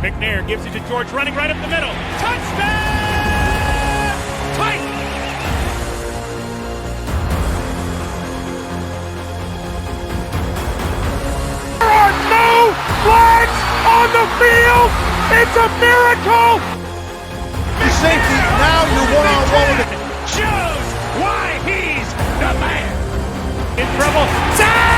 McNair gives it to George, running right up the middle. Touchdown! Titans! There are no flags on the field! It's a miracle! Safety, now you're one-on-one with it. Shows why he's the man! In trouble. Sack!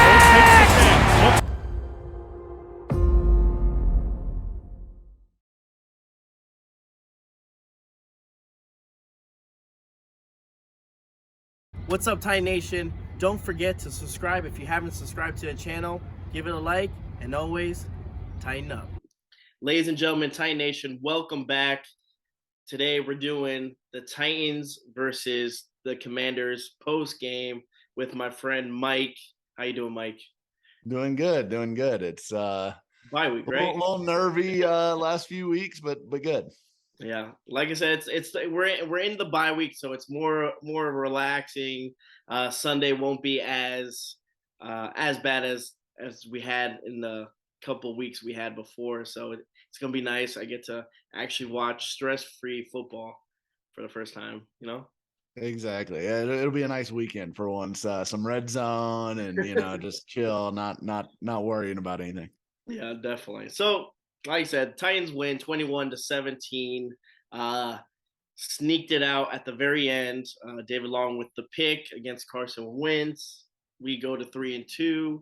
What's up, Titan Nation? Don't forget to subscribe if you haven't subscribed to the channel. Give it a like, and always, tighten up. Ladies and gentlemen, Titan Nation, welcome back. Today we're doing the Titans versus the Commanders post-game with my friend Mike. How you doing, Mike? Doing good. It's bye week, right? a little nervy last few weeks, but good. Yeah, like I said, we're in the bye week, so it's more relaxing. Sunday won't be as bad as we had in the couple weeks we had before, so it's gonna be nice. I get to actually watch stress-free football for the first time. You know. Exactly. Yeah, it'll be a nice weekend for once. Some red zone and just chill, not worrying about anything. Yeah, definitely. So, like I said, Titans win 21-17. Sneaked it out at the very end. David Long with the pick against Carson Wentz. We go to 3-2.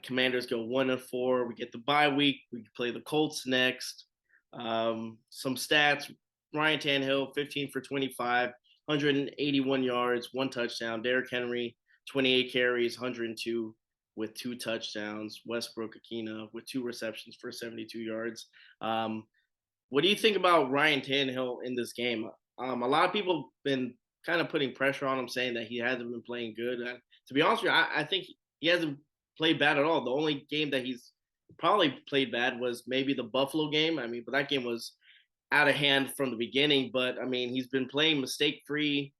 Commanders go 1-4. We get the bye week. We play the Colts next. Some stats: Ryan Tannehill, 15 for 25, 181 yards, 1 touchdown. Derrick Henry, 28 carries, 102 with 2 touchdowns. Westbrook Akina with 2 receptions for 72 yards. What do you think about Ryan Tannehill in this game? A lot of people have been kind of putting pressure on him, saying that he hasn't been playing good. To be honest with you, I think he hasn't played bad at all. The only game that he's probably played bad was maybe the Buffalo game. I mean, but that game was out of hand from the beginning. But, I mean, he's been playing mistake-free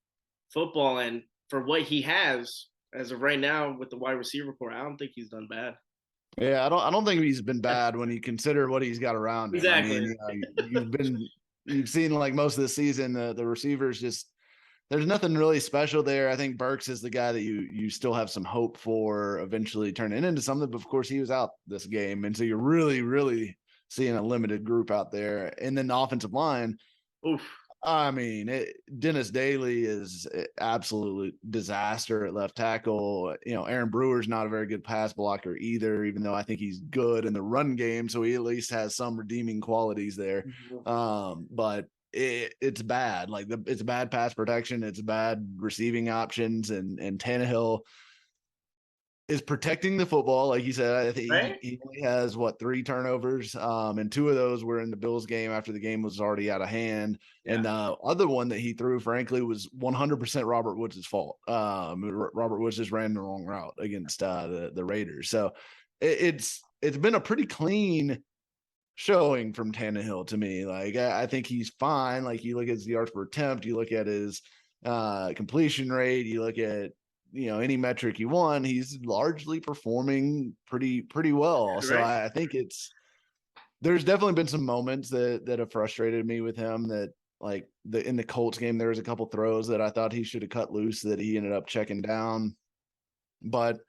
football, and for what he has as of right now with the wide receiver core, I don't think he's done bad. Yeah, I don't think he's been bad when you consider what he's got around him. Exactly. I mean, you've seen like most of the season, the receivers just, there's nothing really special there. I think Burks is the guy that you still have some hope for eventually turning into something. But of course, he was out this game, and so you're really, really seeing a limited group out there. And then the offensive line. Oof. I mean, Dennis Daly is absolute disaster at left tackle. Aaron Brewer's not a very good pass blocker either, even though I think he's good in the run game. So he at least has some redeeming qualities there. But it's bad. Like it's bad pass protection. It's bad receiving options. And Tannehill is protecting the football. Like you said, I think he only has 3 turnovers. And 2 of those were in the Bills game after the game was already out of hand. Yeah. And other one that he threw, frankly, was 100% Robert Woods' fault. Robert Woods just ran the wrong route against the Raiders. So it's been a pretty clean showing from Tannehill to me. Like I think he's fine. Like you look at his yards per attempt, you look at his completion rate, you look at any metric you want, he's largely performing pretty well. Right. So I think there's definitely been some moments that have frustrated me with him, that like in the Colts game, there was a couple throws that I thought he should have cut loose that he ended up checking down. But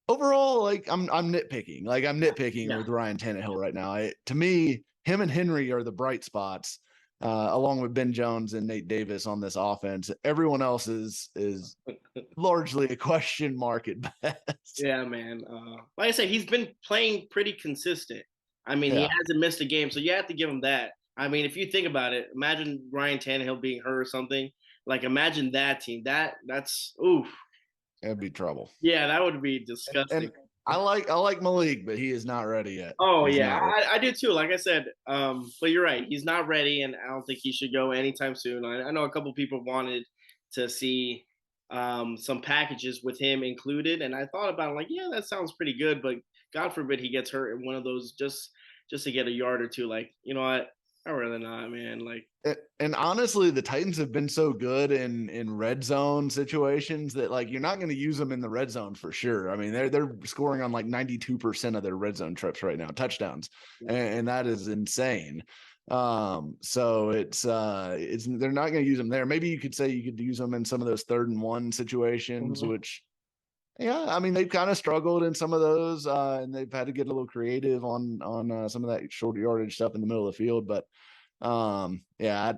overall, like I'm nitpicking. Like I'm nitpicking with Ryan Tannehill right now. To me, him and Henry are the bright spots. Along with Ben Jones and Nate Davis on this offense. Everyone else is largely a question mark at best. Yeah, man. Like I said, he's been playing pretty consistent. I mean, he hasn't missed a game, so you have to give him that. I mean, if you think about it, imagine Ryan Tannehill being hurt or something. Like, imagine that team. That's oof. That'd be trouble. Yeah, that would be disgusting. And I like Malik, but he is not ready yet. Oh, yeah, I do too. Like I said, but you're right. He's not ready, and I don't think he should go anytime soon. I know a couple people wanted to see some packages with him included, and I thought about it, like, yeah, that sounds pretty good, but God forbid he gets hurt in one of those just to get a yard or two. Like, you know what? I'd rather not, man. Like, And honestly, the Titans have been so good in red zone situations that like you're not going to use them in the red zone for sure. I mean, they're scoring on like 92% of their red zone trips right now, touchdowns, and that is insane. So it's they're not going to use them there. Maybe you could say you could use them in some of those 3rd and 1 situations, which yeah, I mean they've kind of struggled in some of those, and they've had to get a little creative on some of that short yardage stuff in the middle of the field, but. Yeah,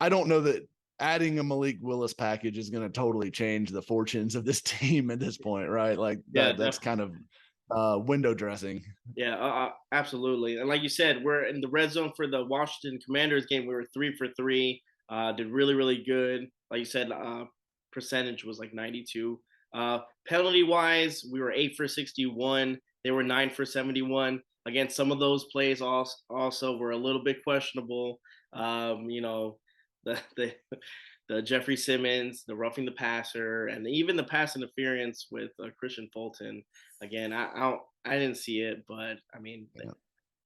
I don't know that adding a Malik Willis package is going to totally change the fortunes of this team at this point, right? Like that's kind of window dressing. Yeah, absolutely. And like you said, we're in the red zone for the Washington Commanders game. We were 3 for 3. Did really, really good. Like you said, percentage was like 92. Penalty wise, we were 8 for 61. They were 9 for 71. Again, some of those plays also were a little bit questionable. You know, the Jeffrey Simmons, the roughing the passer, and even the pass interference with Christian Fulton. Again, I didn't see it, but I mean,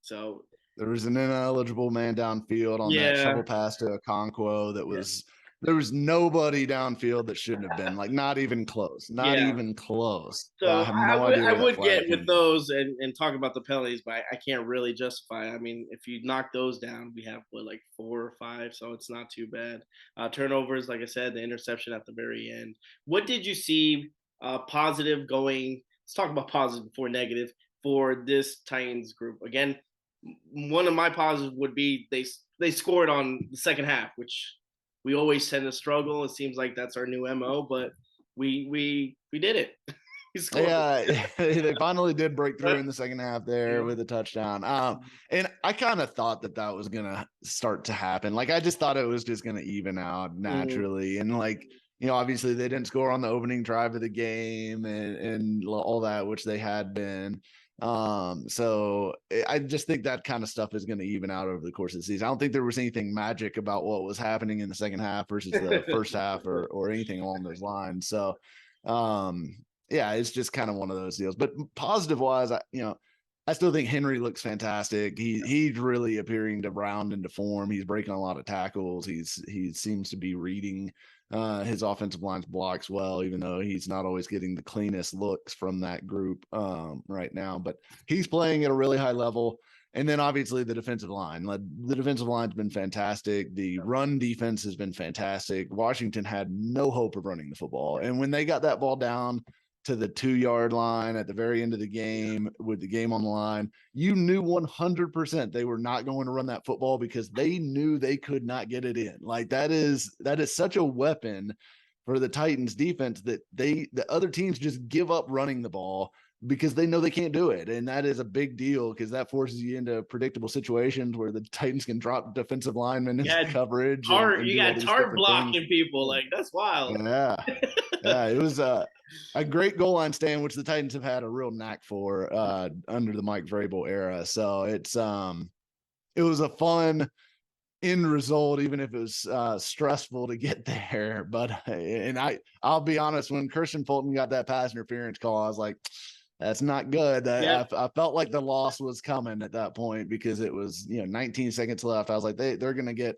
so there was an ineligible man downfield on that shovel pass to Okonkwo that was there was nobody downfield that shouldn't have been, like not even close, even close. So I have no idea. I would get with those and talk about the penalties, but I can't really justify. I mean, if you knock those down, we have like 4 or 5, so it's not too bad. Turnovers, like I said, the interception at the very end. What did you see positive going? Let's talk about positive before negative for this Titans group. Again, one of my positives would be they scored on the second half, which we always tend to struggle. It seems like that's our new MO, but we did it. Yeah, they finally did break through in the second half there with a touchdown. And I kind of thought that was gonna start to happen. Like I just thought it was just gonna even out naturally, and like obviously they didn't score on the opening drive of the game and all that, which they had been. So I just think that kind of stuff is going to even out over the course of the season. I don't think there was anything magic about what was happening in the second half versus the first half or anything along those lines. So, yeah, it's just kind of one of those deals. But positive wise, I still think Henry looks fantastic. He's really appearing to round into form. He's breaking a lot of tackles. He seems to be reading his offensive line's blocks well, even though he's not always getting the cleanest looks from that group right now. But he's playing at a really high level. And then obviously the defensive line. The defensive line's been fantastic. The run defense has been fantastic. Washington had no hope of running the football. And when they got that ball down to the 2-yard line at the very end of the game with the game on the line, you knew 100% they were not going to run that football because they knew they could not get it in. Like that is such a weapon for the Titans defense that the other teams just give up running the ball because they know they can't do it. And that is a big deal because that forces you into predictable situations where the Titans can drop defensive linemen into coverage. You got Tart blocking people. Like that's wild. Yeah. Yeah, it was a great goal line stand, which the Titans have had a real knack for under the Mike Vrabel era. So it was a fun end result, even if it was stressful to get there. But I'll be honest, when Christian Fulton got that pass interference call, I was like, that's not good. I felt like the loss was coming at that point because it was 19 seconds left. I was like, they're going to get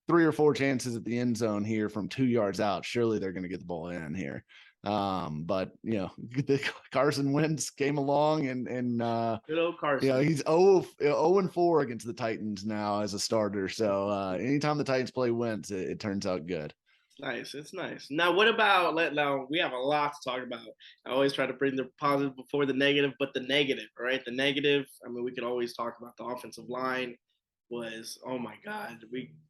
3 or 4 chances at the end zone here from 2 yards out. Surely they're going to get the ball in here. But Carson Wentz came along and good old Carson. He's 0-4 against the Titans now as a starter. So anytime the Titans play Wentz, it turns out good. It's nice. Now, what about now? We have a lot to talk about. I always try to bring the positive before the negative, but the negative, right? The negative. I mean, we could always talk about the offensive line. Was, oh my God,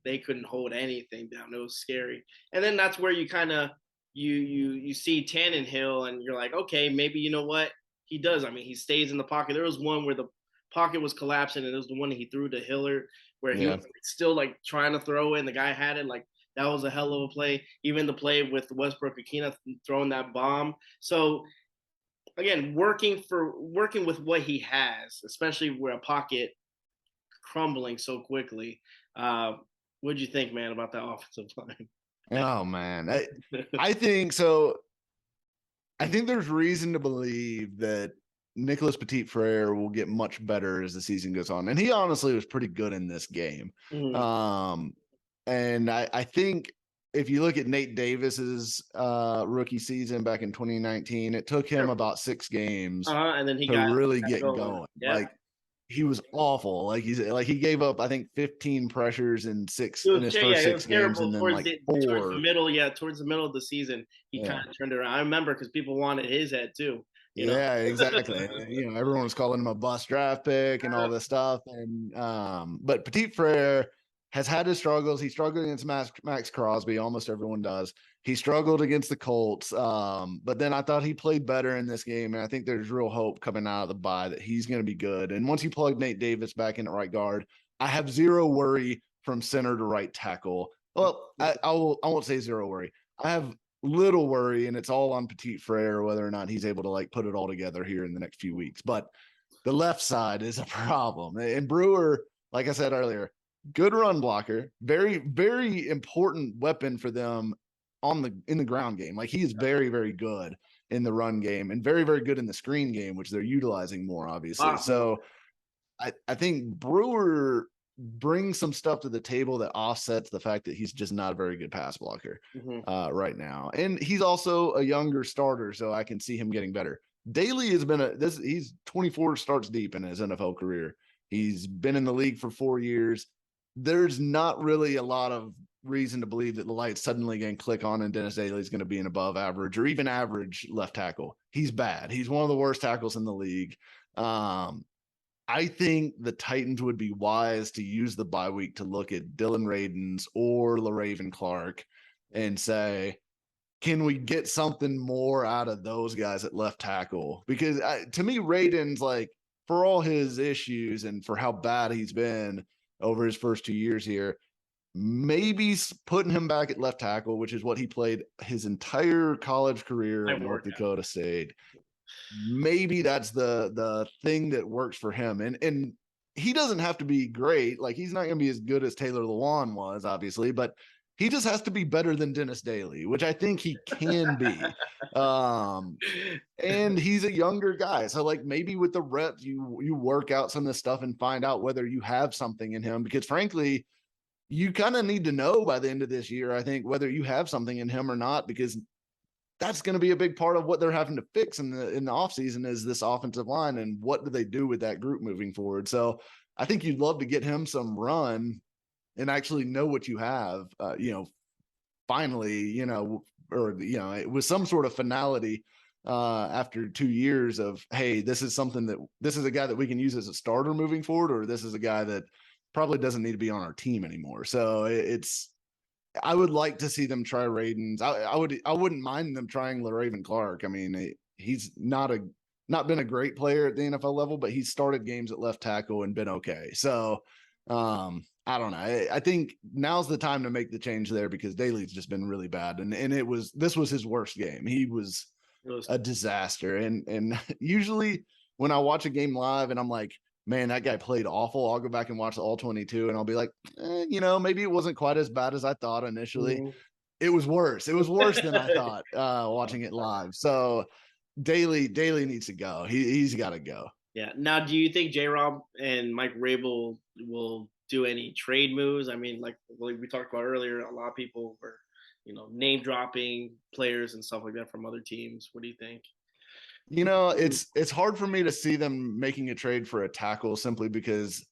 they couldn't hold anything down. It was scary. And then that's where you kind of you see Tannehill and you're like, okay, maybe you know what he does. I mean, he stays in the pocket. There was one where the pocket was collapsing, and it was the one that he threw to Hiller where he was still like trying to throw it, and the guy had it. Like that was a hell of a play. Even the play with Westbrook-Akina throwing that bomb. So again, working with what he has, especially where a pocket crumbling so quickly. What'd you think, man, about that offensive line? Oh man, I think so. I think there's reason to believe that Nicholas Petit-Frere will get much better as the season goes on. And he honestly was pretty good in this game. And I think if you look at Nate Davis's rookie season back in 2019, it took him about 6 games and then he to really get going. Yeah. Like he was awful. Like he gave up, I think, 15 pressures in his first 6 games, and then like 4 towards the middle of the season, he kind of turned it around. I remember because people wanted his head too. You know? Yeah, exactly. Everyone was calling him a bust draft pick and all this stuff. And but Petit-Frere has had his struggles. He struggled against Max Crosby. Almost everyone does. He struggled against the Colts. But then I thought he played better in this game. And I think there's real hope coming out of the bye that he's going to be good. And once you plug Nate Davis back in at right guard, I have zero worry from center to right tackle. Well, I won't say zero worry. I have little worry, and it's all on Petit-Frere whether or not he's able to like put it all together here in the next few weeks. But the left side is a problem. And Brewer, like I said earlier, good run blocker, very, very important weapon for them in the ground game. Like he is very, very good in the run game and very, very good in the screen game, which they're utilizing more, obviously. Wow. So I think Brewer brings some stuff to the table that offsets the fact that he's just not a very good pass blocker right now. And he's also a younger starter, so I can see him getting better. Daly has been he's 24 starts deep in his NFL career. He's been in the league for 4 years. There's not really a lot of reason to believe that the light's suddenly going to click on and Dennis Daly is going to be an above average or even average left tackle. He's bad. He's one of the worst tackles in the league. I think the Titans would be wise to use the bye week to look at Dylan Radins or LaRaven Clark and say, can we get something more out of those guys at left tackle? Because to me, Radins, like for all his issues and for how bad he's been over his first 2 years here, maybe putting him back at left tackle, which is what he played his entire college career at North Dakota State. Maybe that's the thing that works for him. And he doesn't have to be great. Like he's not going to be as good as Taylor Lewan was, obviously, but he just has to be better than Dennis Daly, which I think he can be. And he's a younger guy. So like maybe with the reps, you work out some of this stuff and find out whether you have something in him, because frankly, you kind of need to know by the end of this year, I think, whether you have something in him or not, because that's going to be a big part of what they're having to fix in the offseason is this offensive line and what do they do with that group moving forward. So I think you'd love to get him some run and actually know what you have, finally, or, with some sort of finality after 2 years of, hey, this is a guy that we can use as a starter moving forward, or this is a guy that probably doesn't need to be on our team anymore. So I would like to see them try Radins. I wouldn't mind them trying LaRaven Clark. I mean, he's not been a great player at the NFL level, but he's started games at left tackle and been okay. So I don't know. I think now's the time to make the change there because Daly's just been really bad. And this was his worst game. He was a disaster. And usually when I watch a game live and I'm like, man, that guy played awful, I'll go back and watch the all 22 and I'll be like, maybe it wasn't quite as bad as I thought initially. It was worse. It was worse than I thought watching it live. So Daly needs to go. He's got to go. Yeah. Now, do you think J-Rob and Mike Rabel will do any trade moves? I mean, like we talked about earlier, a lot of people were, name dropping players and stuff like that from other teams. What do you think? It's hard for me to see them making a trade for a tackle simply because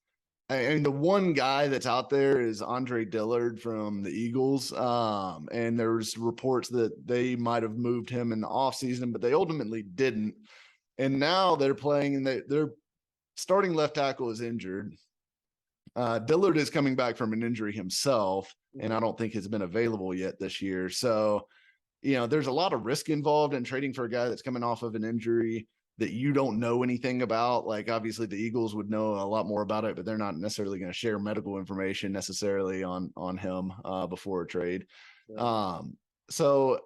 the one guy that's out there is Andre Dillard from the Eagles. And there's reports that they might have moved him in the offseason, but they ultimately didn't. And now they're playing and their starting left tackle is injured. Dillard is coming back from an injury himself, and I don't think has been available yet this year. So, there's a lot of risk involved in trading for a guy that's coming off of an injury that you don't know anything about. Like, obviously, the Eagles would know a lot more about it, but they're not necessarily going to share medical information necessarily on him before a trade. So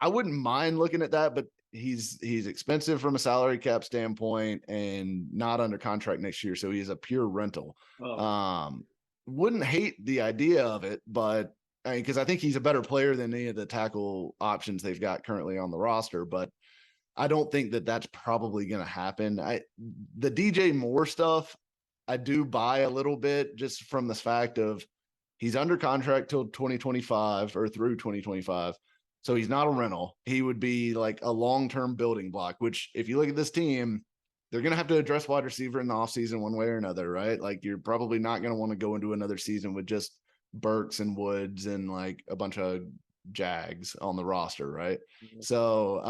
I wouldn't mind looking at that, but he's expensive from a salary cap standpoint and not under contract next year. So he's a pure rental. Wouldn't hate the idea of it, but because I think he's a better player than any of the tackle options they've got currently on the roster. But I don't think that that's probably going to happen. The DJ Moore stuff, I do buy a little bit just from the fact of he's under contract till 2025 or through 2025. So he's not a rental. He would be like a long-term building block, which if you look at this team, they're going to have to address wide receiver in the offseason one way or another, right? Like you're probably not going to want to go into another season with just Burks and Woods and like a bunch of Jags on the roster, right? Mm-hmm. So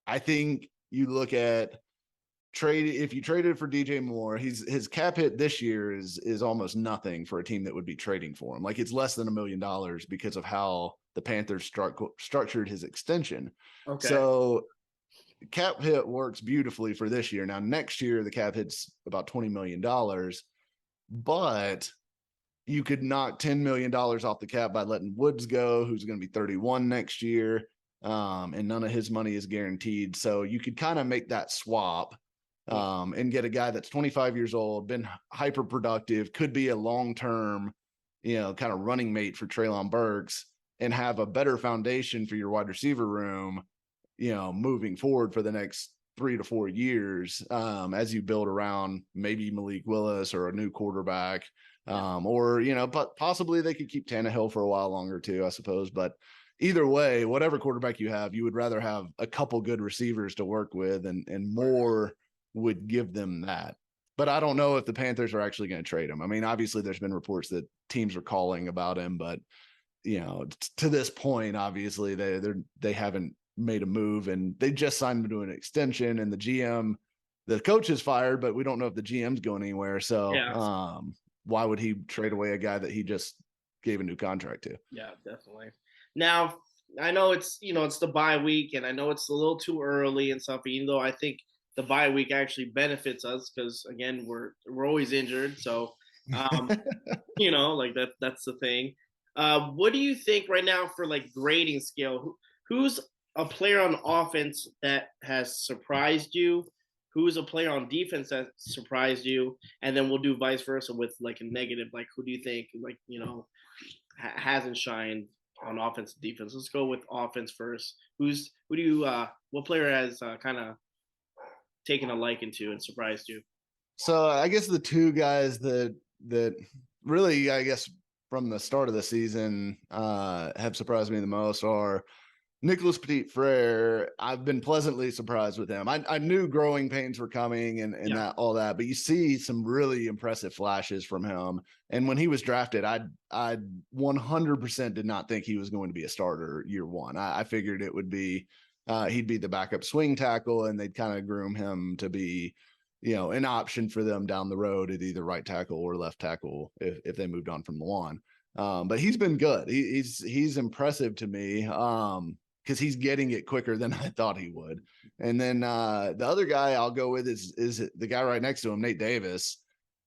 I think you look at if you traded for DJ Moore, his cap hit this year is almost nothing for a team that would be trading for him. Like it's less than $1 million because of how the Panthers structured his extension. Okay. So cap hit works beautifully for this year. Now next year the cap hit's about $20 million, but you could knock $10 million off the cap by letting Woods go, who's going to be 31 next year. And none of his money is guaranteed. So you could kind of make that swap and get a guy that's 25 years old, been hyper productive, could be a long-term, kind of running mate for Treylon Burks, and have a better foundation for your wide receiver room, moving forward for the next 3 to 4 years, as you build around maybe Malik Willis or a new quarterback, or, but possibly they could keep Tannehill for a while longer too, I suppose. But either way, whatever quarterback you have, you would rather have a couple good receivers to work with, and more would give them that. But I don't know if the Panthers are actually going to trade him. I mean, obviously there's been reports that teams are calling about him, but to this point, obviously they haven't made a move, and they just signed him to an extension, and the coach is fired, but we don't know if the GM's going anywhere. So why would he trade away a guy that he just gave a new contract to? Yeah, definitely. Now, I know it's the bye week, and I know it's a little too early and stuff, even though I think the bye week actually benefits us because, again, we're always injured. So, like that's the thing. What do you think right now for like grading scale? Who's a player on offense that has surprised you? Who's a player on defense that surprised you? And then we'll do vice versa with like a negative. Like, who do you think hasn't shined on offense and defense? Let's go with offense first. What player has kind of taken a liking to and surprised you? So I guess the two guys that really, I guess, from the start of the season have surprised me the most are Nicholas Petit-Frere. I've been pleasantly surprised with him. I knew growing pains were coming and that all that, but you see some really impressive flashes from him. And when he was drafted, I 100% did not think he was going to be a starter year one. I figured it would be he'd be the backup swing tackle, and they'd kind of groom him to be, an option for them down the road at either right tackle or left tackle if they moved on from Luan. But he's been good. He's impressive to me because he's getting it quicker than I thought he would. And then the other guy I'll go with is the guy right next to him, Nate Davis.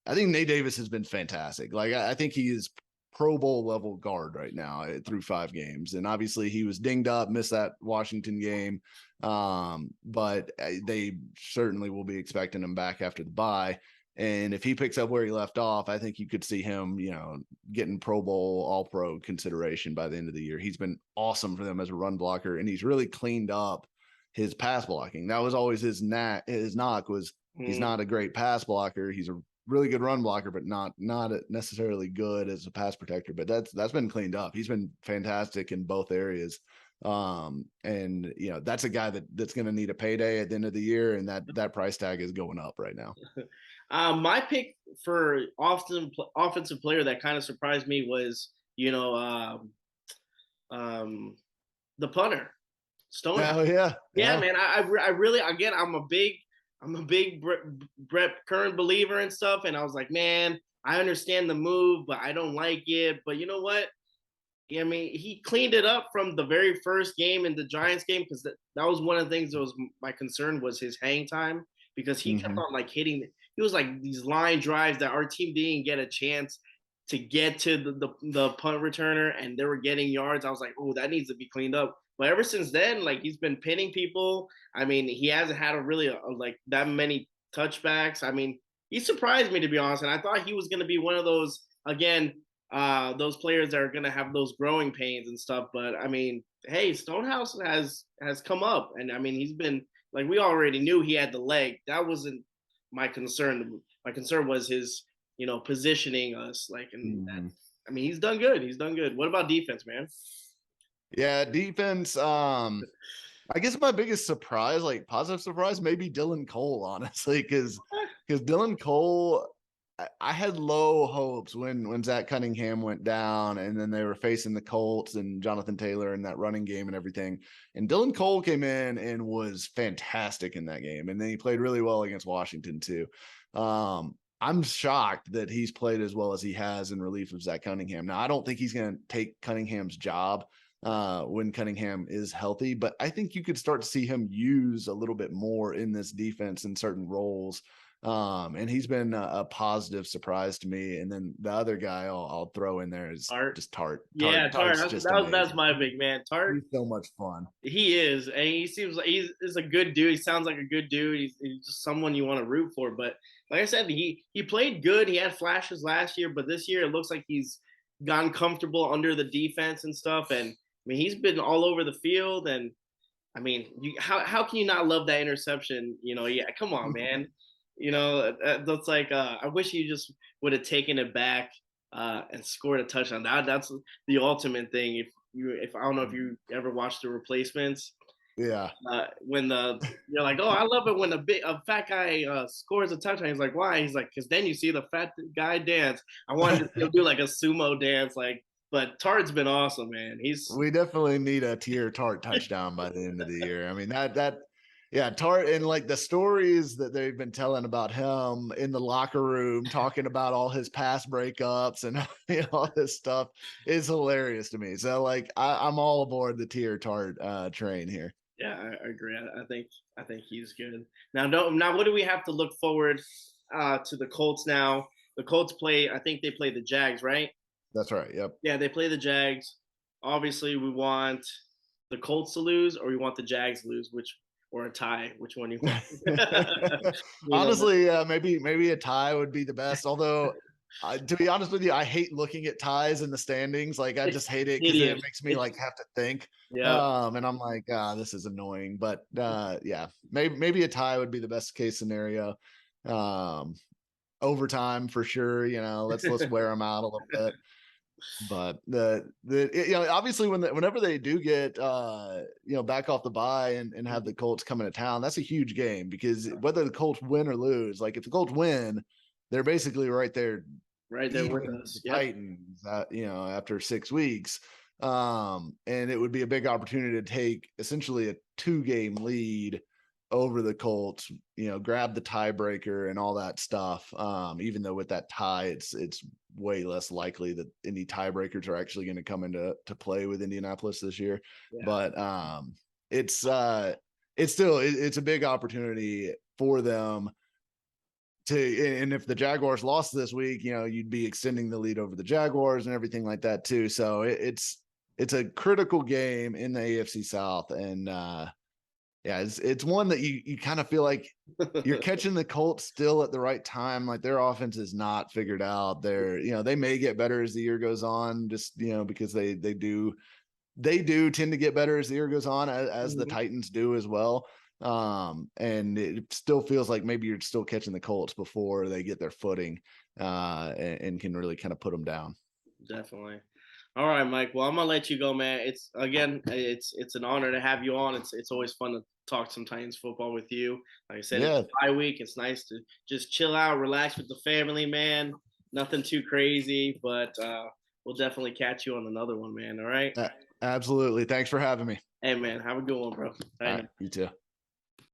I think Nate Davis has been fantastic. Like I think he is Pro Bowl level guard right now through 5 games. And obviously he was dinged up, missed that Washington game. But they certainly will be expecting him back after the bye. And if he picks up where he left off, I think you could see him, getting Pro Bowl, All Pro consideration by the end of the year. He's been awesome for them as a run blocker, and he's really cleaned up his pass blocking. That was always his knock was he's not a great pass blocker. He's a really good run blocker, but not necessarily good as a pass protector. But that's been cleaned up. He's been fantastic in both areas. And that's a guy that's going to need a payday at the end of the year, and that price tag is going up right now. My pick for offensive player that kind of surprised me was, the punter, Stone. Oh yeah, man. I really, again, I'm a big Brett Kern believer and stuff, and I was like, man, I understand the move, but I don't like it. But you know what? I mean, he cleaned it up from the very first game in the Giants game, because that was one of the things that was my concern was his hang time, because he kept on like hitting. He was like these line drives that our team didn't get a chance to get to the punt returner, and they were getting yards. I was like, oh, that needs to be cleaned up. But ever since then, like, he's been pinning people. I mean, he hasn't had like that many touchbacks. I mean, he surprised me, to be honest, and I thought he was going to be one of those, again, those players that are going to have those growing pains and stuff. But I mean, hey, Stonehouse has come up, and I mean, he's been like, we already knew he had the leg. That wasn't my concern. My concern was his, positioning us like, and that, I mean, he's done good. He's done good. What about defense, man? Yeah, defense. I guess my biggest surprise, like positive surprise, maybe Dylan Cole, honestly, because Dylan Cole, I had low hopes when Zach Cunningham went down, and then they were facing the Colts and Jonathan Taylor in that running game and everything. And Dylan Cole came in and was fantastic in that game, and then he played really well against Washington too. I'm shocked that he's played as well as he has in relief of Zach Cunningham. Now, I don't think he's going to take Cunningham's job when Cunningham is healthy, but I think you could start to see him use a little bit more in this defense in certain roles. And he's been a positive surprise to me. And then the other guy I'll throw in there is just Tart. Yeah, Tart. That's my big man. Tart. He's so much fun. He is, and he seems like he's a good dude. He sounds like a good dude. He's just someone you want to root for. But like I said, he played good. He had flashes last year, but this year it looks like he's gotten comfortable under the defense and stuff. And I mean, he's been all over the field. And I mean, how can you not love that interception? Yeah, come on, man. That's like I wish you just would have taken it back and scored a touchdown. That's the ultimate thing. If I don't know if you ever watched The Replacements. Yeah. When you're like, oh, I love it when a fat guy scores a touchdown. He's like, why? He's like, because then you see the fat guy dance. I wanted to do like a sumo dance, like. But Tart's been awesome, man. We definitely need a tier Tart touchdown by the end of the year. I mean, yeah, Tart, and like the stories that they've been telling about him in the locker room, talking about all his past breakups and all this stuff is hilarious to me. So like, I'm all aboard the tier Tart train here. Yeah, I agree. I think he's good. Now, what do we have to look forward to the Colts now? The Colts I think they play the Jags, right? That's right. Yep. Yeah, they play the Jags. Obviously, we want the Colts to lose, or we want the Jags to lose, or a tie. Which one you want? Honestly, maybe a tie would be the best. Although, to be honest with you, I hate looking at ties in the standings. Like, I just hate it because it makes me like have to think. Yeah. And I'm like, this is annoying. But yeah, maybe a tie would be the best case scenario. Overtime for sure. Let's wear them out a little bit. But obviously whenever they do get back off the bye and have the Colts coming to town, that's a huge game, because whether the Colts win or lose, like if the Colts win, they're basically right there with us. Yep. Titans, after 6 weeks. And it would be a big opportunity to take essentially a 2-game lead over the Colts, grab the tiebreaker and all that stuff. Even though with that tie, it's way less likely that any tiebreakers are actually going to come into play with Indianapolis this year. Yeah. But it's still a big opportunity for them to, and if the Jaguars lost this week, you'd be extending the lead over the Jaguars and everything like that too. So it's a critical game in the AFC South, and yeah, it's one that you kind of feel like you're catching the Colts still at the right time. Like their offense is not figured out. They may get better as the year goes on, just because they do tend to get better as the year goes on, as the Titans do as well. And it still feels like maybe you're still catching the Colts before they get their footing and can really kind of put them down. Definitely. All right, Mike. Well, I'm gonna let you go, man. It's an honor to have you on. It's always fun to talk some Titans football with you. Like I said, It's bye week. It's nice to just chill out, relax with the family, man. Nothing too crazy, but we'll definitely catch you on another one, man. All right. Absolutely. Thanks for having me. Hey, man. Have a good one, bro. All right, you too.